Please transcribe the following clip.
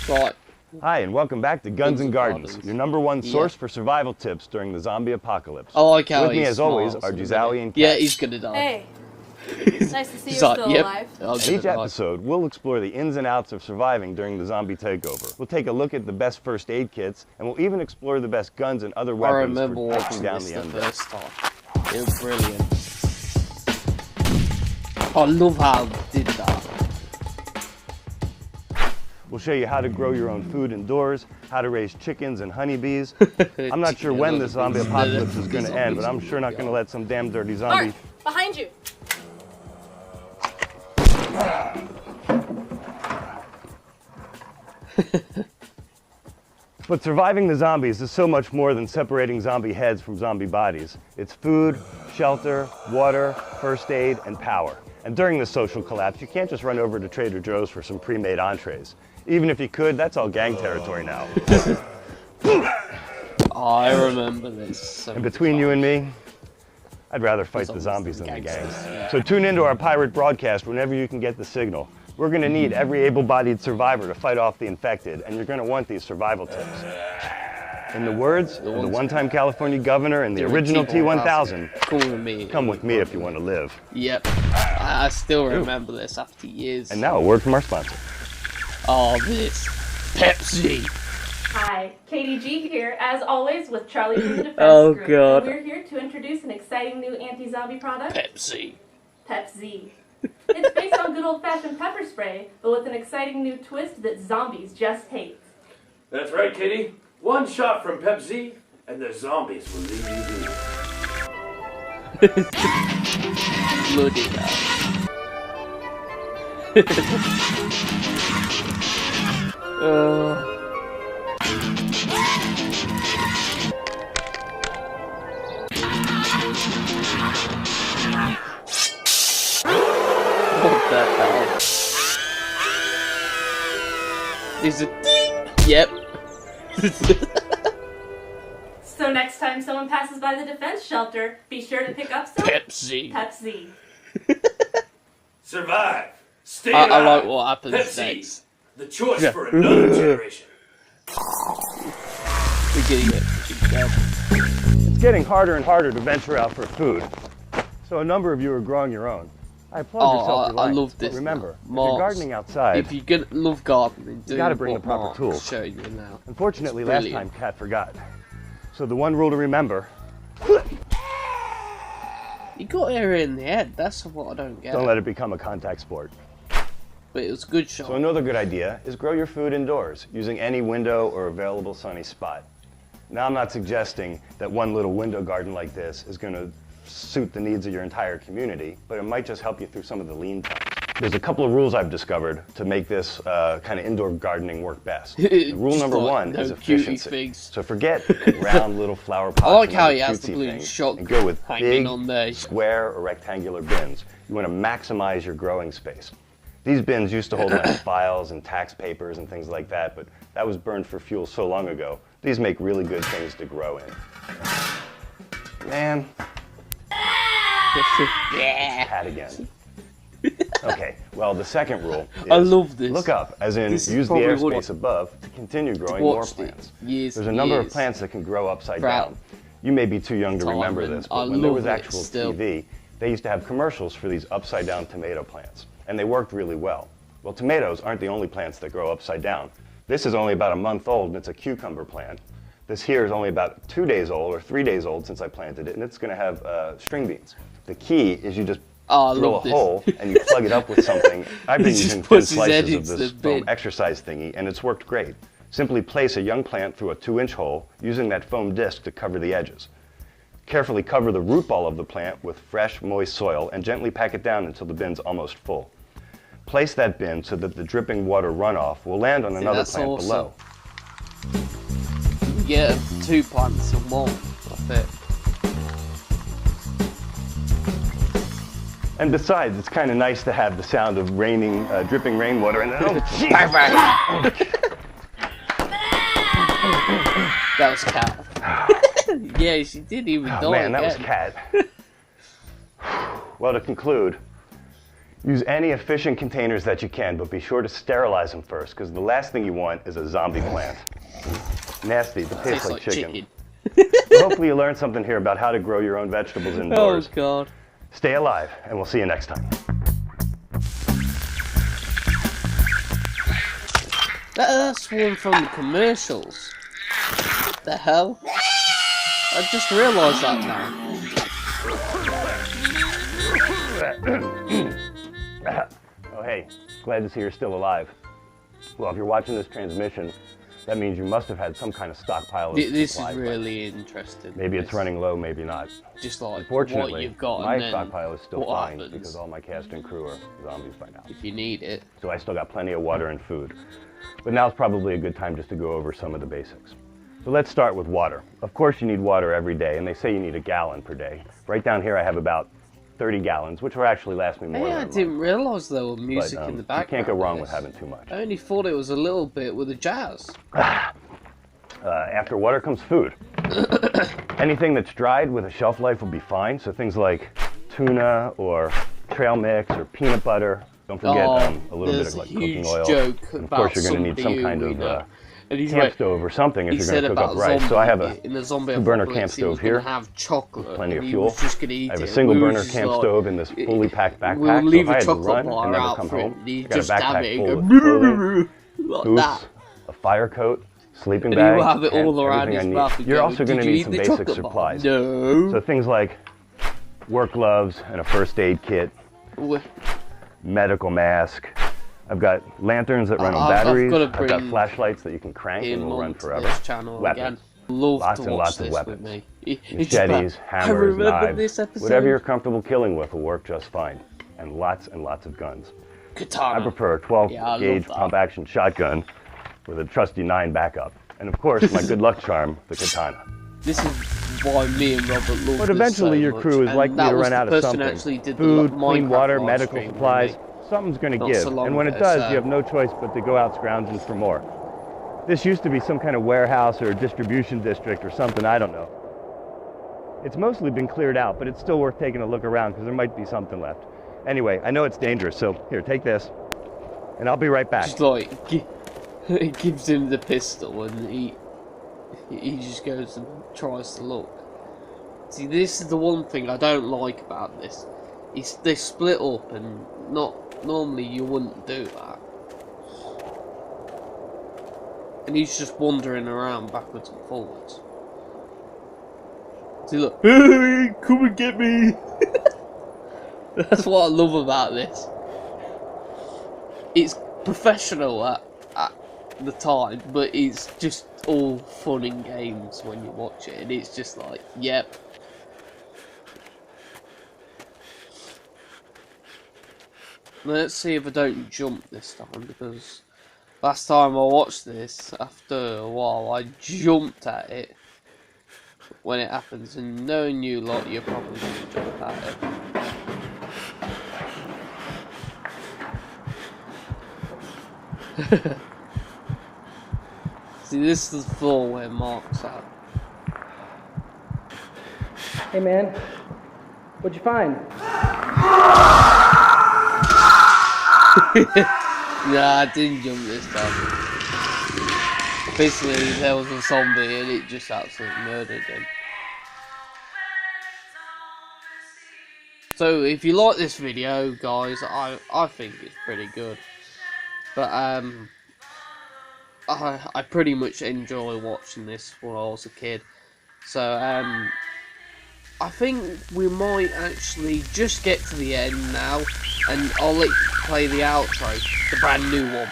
Right. Hi, and welcome back to Guns and Gardens, your #1 source for survival tips during the zombie apocalypse. I like how With me, he as always, smiles are in a Gizawi minute. and Kat. Yeah, he's gonna die. Hey. Nice to see He's you're like, still yep. alive. In each episode, we'll explore the ins and outs of surviving during the zombie takeover. We'll take a look at the best first aid kits, and we'll even explore the best guns and other I weapons remember for watching taking down this the the undead. first time. It was brilliant. I love how they did that. We'll show you how to grow your own food indoors, how to raise chickens and honeybees. I'm not sure when this zombie apocalypse is going to end, but I'm sure not going to let some damn dirty zombie... Mark, behind you. But surviving the zombies is so much more than separating zombie heads from zombie bodies. It's food, shelter, water, first aid, and power. And during this social collapse, you can't just run over to Trader Joe's for some pre-made entrees. Even if you could, that's all gang territory now. I remember this. So And between you and me, I'd rather fight the zombies than the gangs. So tune into our pirate broadcast whenever you can get the signal. We're going to need every able-bodied survivor to fight off the infected, and you're going to want these survival tips. In the words of the one-time California governor and the original T-1000, calling me. come with me if you want to live. Yep. I still remember this after years. And now a word from our sponsor. Oh, this Pepsi. Hi, Katie G here, as always, with Charlie from the Defense Oh, Group. God. And we're here to introduce an exciting new anti-zombie product, Pepsi. Pep-Z. It's based on good old-fashioned pepper spray, but with an exciting new twist that zombies just hate. That's right, Kitty. One shot from Pep-Z, and the zombies will leave you be. Bloody hell. What the hell? Is it? Yep. So next time someone passes by the defense shelter, be sure to pick up some Pepsi. Pep-Z. Survive. Stay I alive. like what happens Pep-Z, next. the choice for another generation. We're getting it. It's getting harder and harder to venture out for food. So a number of you are growing your own. I applaud yourself for I life, love but this. remember, if Marks. you're gardening outside, If you're gonna love gardening, do gotta bring what the proper Mark's tools. showing you now. unfortunately It's last time brilliant. Kat forgot. So the one rule to remember, You got her in the head. That's what I don't get. don't let it become a contact sport. But it was a good shot. So another good idea is grow your food indoors using any window or available sunny spot. Now I'm not suggesting that one little window garden like this is going to suit the needs of your entire community, but it might just help you through some of the lean times. There's a couple of rules I've discovered to make this kind of indoor gardening work best. Rule Just number like one no is cutie efficiency. figs. So forget round little flower pots. I like and how other he has the cutesy blue things, shot and go with hanging big, on there. square or rectangular bins. You want to maximize your growing space. These bins used to hold like files and tax papers and things like that, but that was burned for fuel so long ago. These make really good things to grow in. Man, Yeah. cat again. Okay, well, the second rule is I love this. look up, as in This is use the probably what airspace above to continue growing more watched it plants. years There's a and number of years. plants that can grow upside Proud. down. You may be too young to Time, remember and this, I but when there love was it actual still. TV, they used to have commercials for these upside down tomato plants, and they worked really well. Well, tomatoes aren't the only plants that grow upside down. This is only about a month old, and it's a cucumber plant. This here is only about 2 days old or 3 days old since I planted it, and it's going to have string beans. The key is you just Oh, I drill a love this. hole and you plug it up with something. I've been He just using thin puts his head slices of into this the foam bin. exercise thingy, and it's worked great. Simply place a young plant through a 2-inch hole using that foam disc to cover the edges. Carefully cover the root ball of the plant with fresh, moist soil and gently pack it down until the bin's almost full. Place that bin so that the dripping water runoff will land on another that's plant awesome. below. You get 2 plants or more. That's it. And besides, it's kind of nice to have the sound of raining, dripping rainwater and oh, jeez. That was Cat. Yeah, she did even die Oh, man, that was again. Cat. Well, to conclude, Use any efficient containers that you can, but be sure to sterilize them first, because the last thing you want is a zombie plant. Nasty, it tastes like chicken. So hopefully you learned something here about how to grow your own vegetables indoors. Oh God. Stay alive, and we'll see you next time. That's one from the commercials. What the hell? I just realised that now. Oh hey, glad to see you're still alive. Well, if you're watching this transmission, that means you must have had some kind of stockpile of This is supplies. really interesting. Maybe it's running low, maybe not. Just like Unfortunately, what you've got, my and then stockpile is still what fine happens because all my cast and crew are zombies by now. if you need it. So I still got plenty of water and food. But now's probably a good time just to go over some of the basics. So let's start with water. Of course you need water every day, and they say you need a gallon per day. Right down here I have about 30 gallons, which will actually last me more Hey, than I a month. didn't realise there was music But, in the you background. can't go wrong of with this. having too much. I only thought it was a little bit with the jazz. After water comes food. Anything that's dried with a shelf life will be fine, so things like tuna or trail mix or peanut butter. Don't forget a little bit there's of like a huge cooking oil. joke And of about course you're going to need some somebody kind who we of know. And he's camp like, stove or something if he you're said going to cook about up rice. zombie, So I have a in the zombie 2-burner apocalypse, camp he was stove here. gonna have chocolate, Plenty of and he fuel. was just gonna eat I have a it. single We were burner just camp like, stove in this fully packed backpack. We'll So leave if I a had to chocolate run and bar never out come for it, home, and he I got a just have backpack it full and of go clothing, like boots, that. a fire coat, sleeping And bag, he will have it tent, all around everything his I need. mouth. and You're go, also going "Did to you need eat some the basic chocolate bar?" supplies. No. So things like work gloves and a first aid kit, medical mask. I've got lanterns that run on batteries. gotta I've got bring flashlights that you can crank and him will run onto forever. this channel Weapons. again. Love Lots to and watch lots of this weapons. with me. He's just Machetes, like, I hammers, remember knives, this episode. whatever you're comfortable killing with will work just fine. And lots of guns. Katana. I prefer a 12 Yeah, I love gauge that. pump action shotgun with a trusty 9 backup. And of course, my good luck charm, the katana. This is why me and Robert love But this eventually so your much, crew is and likely that to was run the out of person something. who actually did the Food, clean Minecraft water, live medical stream with supplies, me. something's going to Not give. so long And when it ago, does, so- you have no choice but to go out scrounging for more. This used to be some kind of warehouse or a distribution district or something, I don't know. It's mostly been cleared out, but it's still worth taking a look around because there might be something left. Anyway, I know it's dangerous, so here, take this. And I'll be right back. Just like, he gives him the pistol and he just goes and tries to look. See, this is the one thing I don't like about this. They split up, and normally you wouldn't do that. And he's just wandering around backwards and forwards. See, look, hey, come and get me. That's what I love about this. It's professional at the time, but it's just all fun and games when you watch it, and it's just like, yep. Let's see if I don't jump this time, because last time I watched this, after a while, I jumped at it when it happens, and knowing you lot, you're probably going to jump at it. See, this is the floor where Mark's at. Hey man, what'd you find? Nah, I didn't jump this time. Basically, there was a zombie and it just absolutely murdered him. So, if you like this video, guys, I think it's pretty good. But, I pretty much enjoy watching this when I was a kid. So, I think we might actually just get to the end now, and I'll let you play the outro, the brand new one.